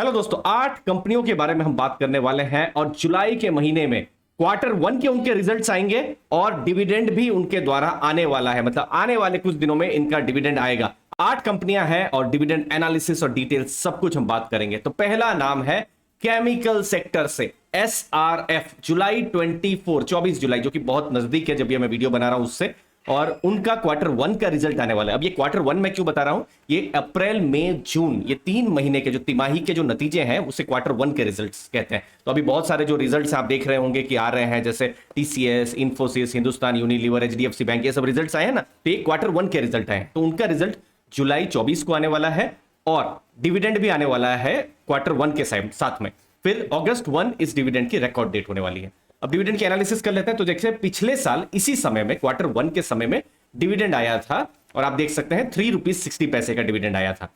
चलो दोस्तों, 8 कंपनियों के बारे में हम बात करने वाले हैं और जुलाई के महीने में क्वार्टर 1 के उनके रिजल्ट्स आएंगे और डिविडेंड भी उनके द्वारा आने वाला है। मतलब आने वाले कुछ दिनों में इनका डिविडेंड आएगा। 8 कंपनियां हैं और डिविडेंड एनालिसिस और डिटेल्स सब कुछ हम बात करेंगे। तो पहला नाम है केमिकल सेक्टर से SRF, जुलाई 24 जुलाई, जो कि बहुत नजदीक है जब ये मैं वीडियो बना रहा हूं उससे, और उनका क्वार्टर 1 का रिजल्ट आने वाला है। अब ये क्वार्टर 1 में क्यों बता रहा हूं, ये अप्रैल मई जून, ये 3 महीने के जो तिमाही के जो नतीजे हैं उसे क्वार्टर 1 के रिजल्ट्स कहते हैं। तो अभी बहुत सारे जो रिजल्ट्स आप देख रहे होंगे कि आ रहे हैं, जैसे TCS, Infosys, Hindustan Unilever, HDFC bank, ये सब रिजल्ट्स आए हैं ना, तो ये क्वार्टर 1 के रिजल्ट आए। तो उनका रिजल्ट जुलाई 24 को आने वाला है और डिविडेंड भी आने वाला है क्वार्टर 1 के साथ में। फिर अगस्त 1 इस डिविडेंड की रिकॉर्ड डेट होने वाली है। अब डिविडेंड की एनालिसिस कर लेते हैं। तो देखिए पिछले साल इसी समय में क्वार्टर 1 के समय में डिविडेंड आया था और आप देख सकते हैं 3 रुपीज 60 पैसे का डिविडेंड आया था।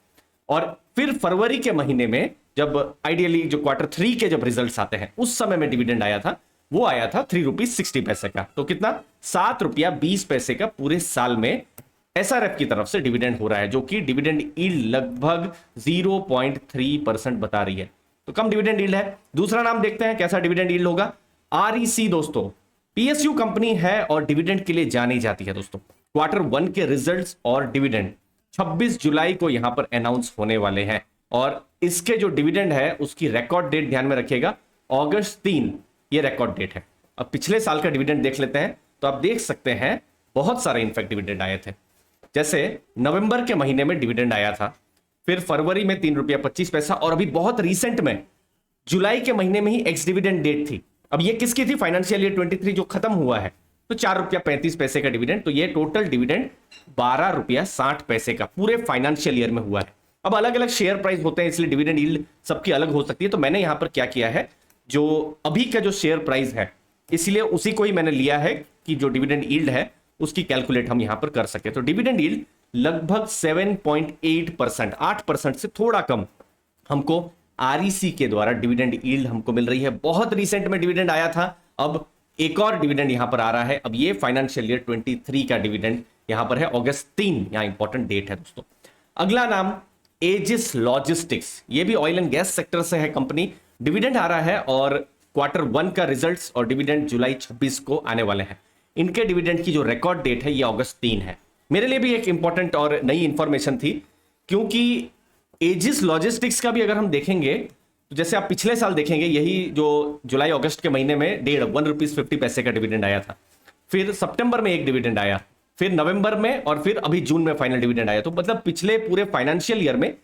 और फिर फरवरी के महीने में जब आइडियली जो क्वार्टर 3 के जब रिजल्ट्स आते हैं उस समय में डिविडेंड आया था, वो आया था 3 रुपीज 60 पैसे का। तो कितना, 7 रुपया 20 पैसे का पूरे साल में SRF की तरफ से डिविडेंड हो रहा है, जो कि डिविडेंड यील्ड लगभग 0.3% बता रही है। तो कम डिविडेंड यील्ड है। दूसरा नाम देखते हैं कैसा डिविडेंड यील्ड होगा। REC दोस्तों PSU कंपनी है और डिविडेंड के लिए जानी जाती है। दोस्तों क्वार्टर 1 के रिजल्ट्स और डिविडेंड 26 जुलाई को यहां पर अनाउंस होने वाले हैं और इसके जो डिविडेंड है उसकी रिकॉर्ड डेट ध्यान में रखिएगा, अगस्त 3 ये रिकॉर्ड डेट है। अब पिछले साल का डिविडेंड देख लेते हैं। तो आप देख सकते हैं बहुत सारे इनफैक्ट डिविडेंड आए थे। जैसे नवंबर के महीने में डिविडेंड आया था, फिर फरवरी में 3 रुपया 25 पैसा, और अभी बहुत रिसेंट में जुलाई के महीने में ही एक्स डिविडेंड डेट थी। अब ये किसकी थी, फाइनेंशियल ईयर 23 जो खत्म हुआ है, तो 4 रुपया 35 पैसे का डिविडेंड। तो ये टोटल डिविडेंड 12 रुपया 60 पैसे का पूरे फाइनेंशियल ईयर में हुआ है। अब अलग अलग शेयर प्राइस होते हैं इसलिए डिविडेंड यील्ड सबकी अलग हो सकती है। तो मैंने यहां पर क्या किया है, जो अभी का जो शेयर प्राइस है इसलिए उसी को ही मैंने लिया है कि जो डिविडेंड यील्ड है उसकी कैलकुलेट हम यहां पर कर सके। तो डिविडेंड यील्ड लगभग 7.8%, 8% से थोड़ा कम हमको REC के द्वारा डिविडेंड यील्ड हमको मिल रही है। बहुत रिसेंट में डिविडेंड आया था, अब एक और डिविडेंड यहां पर आ रहा है। अब ये फाइनेंशियल ईयर 23 का डिविडेंड यहां पर है, अगस्त 3 यहां इंपॉर्टेंट डेट है दोस्तों। अगला नाम एजिस लॉजिस्टिक्स, ये भी ऑयल एंड गैस सेक्टर से है कंपनी। डिविडेंड आ रहा है और क्वार्टर 1 का रिजल्ट्स और डिविडेंड जुलाई 26 को आने वाले हैं। इनके डिविडेंड की जो रिकॉर्ड डेट है ये अगस्त 3 है। मेरे लिए भी एक इंपॉर्टेंट और नई इंफॉर्मेशन थी, क्योंकि एजिस लॉजिस्टिक्स का भी अगर हम देखेंगे तो जैसे आप पिछले साल देखेंगे, यही जो जुलाई अगस्त के महीने में 1.5 रुपीज 50 पैसे का डिविडेंड आया था, फिर सितंबर में एक डिविडेंड आया, फिर नवंबर में, और फिर अभी जून में फाइनल डिविडेंड आया। तो मतलब पिछले पूरे फाइनेंशियल ईयर में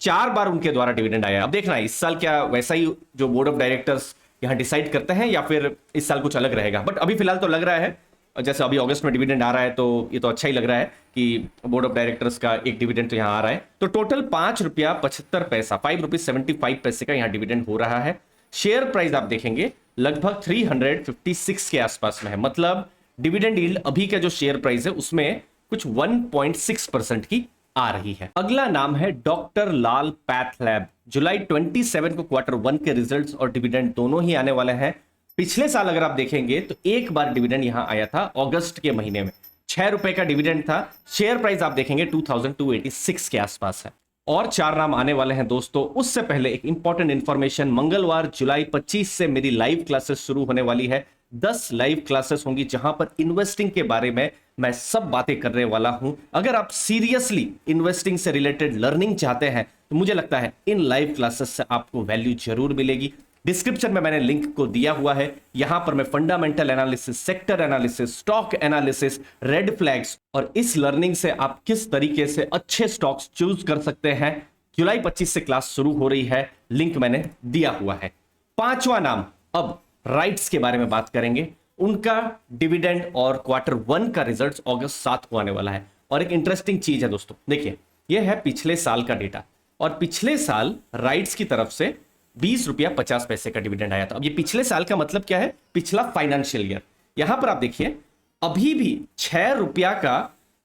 4 बार उनके द्वारा डिविडेंड आया। अब देखना है इस साल क्या वैसा ही जो बोर्ड ऑफ डायरेक्टर्स यहां डिसाइड करते हैं या फिर इस साल कुछ अलग रहेगा। बट अभी फिलहाल तो लग रहा है, जैसे अभी अगस्त में डिविडेंड आ रहा है तो ये तो अच्छा ही लग रहा है कि बोर्ड ऑफ डायरेक्टर्स का एक डिविडेंड तो यहाँ आ रहा है। तो टोटल 5 रुपया 75 पैसा, 5 रुपीज 75 पैसे का यहाँ डिविडेंड हो रहा है। शेयर प्राइस आप देखेंगे लगभग 356 के आसपास में है। मतलब डिविडेंड यील्ड अभी का जो शेयर प्राइस है उसमें कुछ 1.6% की आ रही है। अगला नाम है डॉक्टर लाल पैथ लैब। जुलाई 27 को क्वार्टर 1 के रिजल्ट्स और डिविडेंड दोनों ही आने वाले हैं। पिछले साल अगर आप देखेंगे तो एक बार डिविडेंड यहां आया था अगस्त के महीने में, 6 रुपए का डिविडेंड था। शेयर प्राइस आप देखेंगे 2286 के आसपास है। और 4 नाम आने वाले हैं दोस्तों। उससे पहले एक इंपॉर्टेंट इंफॉर्मेशन, मंगलवार जुलाई 25 से मेरी लाइव क्लासेस शुरू होने वाली है। 10 लाइव क्लासेस होंगी जहां पर इन्वेस्टिंग के बारे में मैं सब बातें करने वाला हूं। अगर आप सीरियसली इन्वेस्टिंग से रिलेटेड लर्निंग चाहते हैं तो मुझे लगता है इन लाइव क्लासेस से आपको वैल्यू जरूर मिलेगी। डिस्क्रिप्शन में मैंने लिंक को दिया हुआ है। यहां पर मैं fundamental analysis, sector analysis, stock analysis, red flags और इस लर्निंग से आप किस तरीके से अच्छे स्टॉक्स चूज कर सकते हैं, जुलाई 25 से क्लास शुरू हो रही है, लिंक मैंने दिया हुआ है। 5वां नाम, अब राइट्स के बारे में बात करेंगे। उनका डिविडेंड और क्वार्टर 1 का रिजल्ट अगस्त 7 को आने वाला है। और एक इंटरेस्टिंग चीज है दोस्तों, देखिए यह है पिछले साल का डेटा और पिछले साल राइट्स की तरफ से 20 रुपया 50 पैसे का डिविडेंड आया था। अब ये पिछले साल का मतलब क्या है, पिछला फाइनेंशियल ईयर। यहां पर आप देखिए अभी भी 6 रुपया का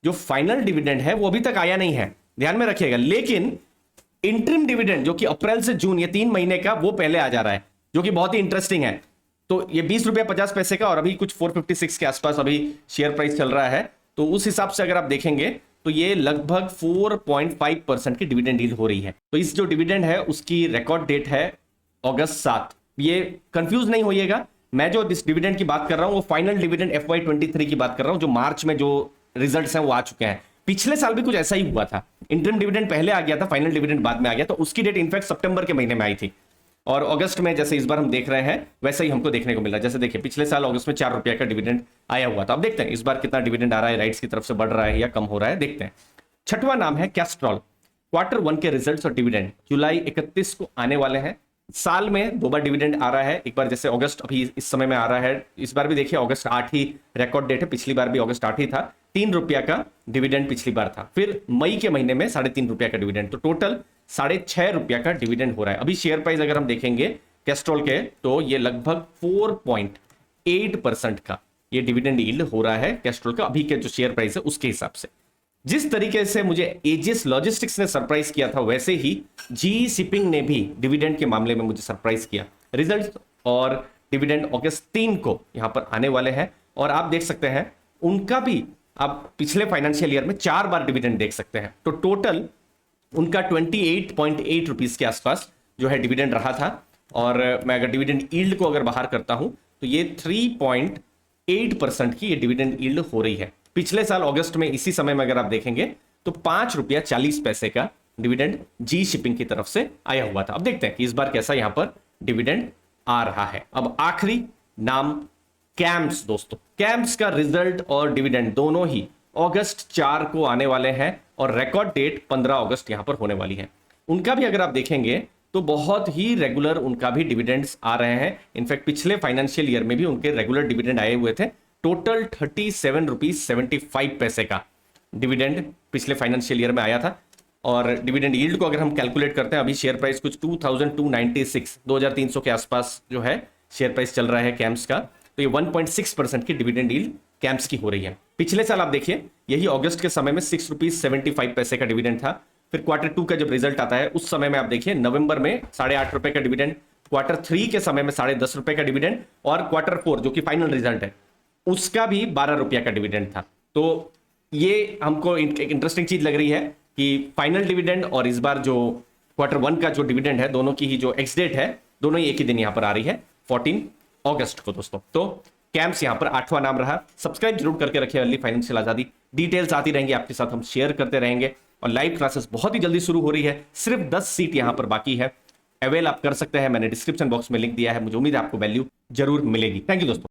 जो फाइनल डिविडेंड है वो अभी तक आया नहीं है, ध्यान में रखिएगा। लेकिन इंटरिम डिविडेंड जो कि अप्रैल से जून, ये 3 महीने का, वो पहले आ जा रहा है, जो कि बहुत ही इंटरेस्टिंग है। तो ये 20 रुपया 50 पैसे का और अभी कुछ 456 के आसपास अभी शेयर प्राइस चल रहा है। तो उस हिसाब से अगर आप देखेंगे तो ये लगभग 4.5% की डिविडेंड यील्ड हो रही है। तो इस जो डिविडेंड है उसकी रिकॉर्ड डेट है अगस्त 7। ये कंफ्यूज नहीं होइएगा, मैं जो इस डिविडेंड की बात कर रहा हूं वो फाइनल डिविडेंड FY23 की बात कर रहा हूं, जो मार्च में जो रिजल्ट्स हैं वो आ चुके हैं। पिछले साल भी कुछ ऐसा ही हुआ था, इंटरिम डिविडेंड पहले आ गया था, फाइनल डिविडेंड बाद में आ गया। तो उसकी डेट इनफैक्ट सितंबर के महीने में आई थी और अगस्त में जैसे इस बार हम देख रहे हैं वैसे ही हमको देखने को मिला। जैसे देखिए पिछले साल अगस्त में 4 रुपया का डिविडेंड आया हुआ था। अब देखते हैं इस बार कितना डिविडेंड आ रहा है, राइट्स की तरफ से बढ़ रहा है या कम हो रहा है, देखते हैं। छठवां नाम है कैस्ट्रॉल। Q1 के रिजल्ट्स और डिविडेंड जुलाई 31 को आने वाले हैं। साल में 2 बार डिविडेंड आ रहा है, एक बार जैसे अगस्त अभी इस समय में आ रहा है, इस बार भी देखिए अगस्त 8 ही रिकॉर्ड डेट है, पिछली बार भी अगस्त 8 ही था। 3 रुपया का डिविडेंड पिछली बार था, फिर मई के महीने में 3.5 रुपया का डिविडेंड, तो टोटल 6.5 रुपया का डिविडेंड हो रहा है। अभी शेयर प्राइस अगर हम देखेंगे कैस्ट्रॉल के तो ये लगभग 4.8% का ये डिविडेंड यील्ड हो रहा है कैस्ट्रॉल का, अभी के जो शेयर प्राइस है उसके हिसाब से। जिस तरीके से मुझे एजिस लॉजिस्टिक्स ने सरप्राइज किया था वैसे ही जी शिपिंग ने भी डिविडेंड के मामले में मुझे सरप्राइज किया। रिजल्ट और डिविडेंड अगस्त 3 को यहां पर आने वाले हैं और आप देख सकते हैं उनका भी आप पिछले फाइनेंशियल ईयर में 4 बार डिविडेंड देख सकते हैं। तो टोटल उनका 28.8 रुपीज के आसपास जो है डिविडेंड रहा था। और मैं अगर डिविडेंड यील्ड को अगर बाहर करता हूं तो ये 3.8% की ये डिविडेंड यील्ड हो रही है। पिछले साल अगस्त में इसी समय में अगर आप देखेंगे तो 5 रुपया 40 पैसे का डिविडेंड जी शिपिंग की तरफ से आया हुआ था। अब देखते हैं कि इस बार कैसा यहां पर डिविडेंड आ रहा है। अब आखिरी नाम कैम्स। दोस्तों कैम्स का रिजल्ट और डिविडेंड दोनों ही अगस्त 4 को आने वाले हैं और रिकॉर्ड डेट 15 अगस्त यहां पर होने वाली है। उनका भी अगर आप देखेंगे तो बहुत ही रेगुलर उनका भी डिविडेंड्स आ रहे हैं। इनफैक्ट पिछले फाइनेंशियल ईयर में भी उनके रेगुलर डिविडेंड आए हुए थे। टोटल 37 रुपीज 75 पैसे का डिविडेंड पिछले फाइनेंशियल ईयर में आया था। और डिविडेंड यील्ड को अगर हम कैलकुलेट करते हैं, अभी शेयर प्राइस कुछ 2296 2300 के आसपास जो है शेयर प्राइस चल रहा है कैम्स का, तो ये 1.6% की डिविडेंड यील्ड कैम्स की हो रही है। पिछले साल आप देखिए यही अगस्त के समय में 6 रुपीज 75 पैसे का डिविडेंड था। फिर Q2 का जब रिजल्ट आता है उस समय में आप देखिए नवंबर में 8.5 रुपए का डिविडेंड, Q3 के समय में 10.5 रुपए का डिविडेंड और Q4 जो कि फाइनल रिजल्ट है उसका भी 12 रुपया का डिविडेंड था। तो ये हमको एक इंटरेस्टिंग चीज लग रही है कि फाइनल डिविडेंड और इस बार जो Q1 का जो डिविडेंड है दोनों की ही जो एक्स डेट है दोनों ही एक ही दिन यहां पर आ रही है 14 अगस्त को। दोस्तों तो कैम्स यहां पर 8वां नाम रहा। सब्सक्राइब जरूर करके रखिए अर्ली फाइनेंशियल आजादी, डिटेल्स आती रहेंगी आपके साथ, हम शेयर करते रहेंगे। और लाइव क्लासेस बहुत ही जल्दी शुरू हो रही है, सिर्फ 10 सीट यहां पर बाकी है, अवेल आप कर सकते हैं। मैंने डिस्क्रिप्शन बॉक्स में लिंक दिया है, मुझे उम्मीद है आपको वैल्यू जरूर मिलेगी। थैंक यू दोस्तों।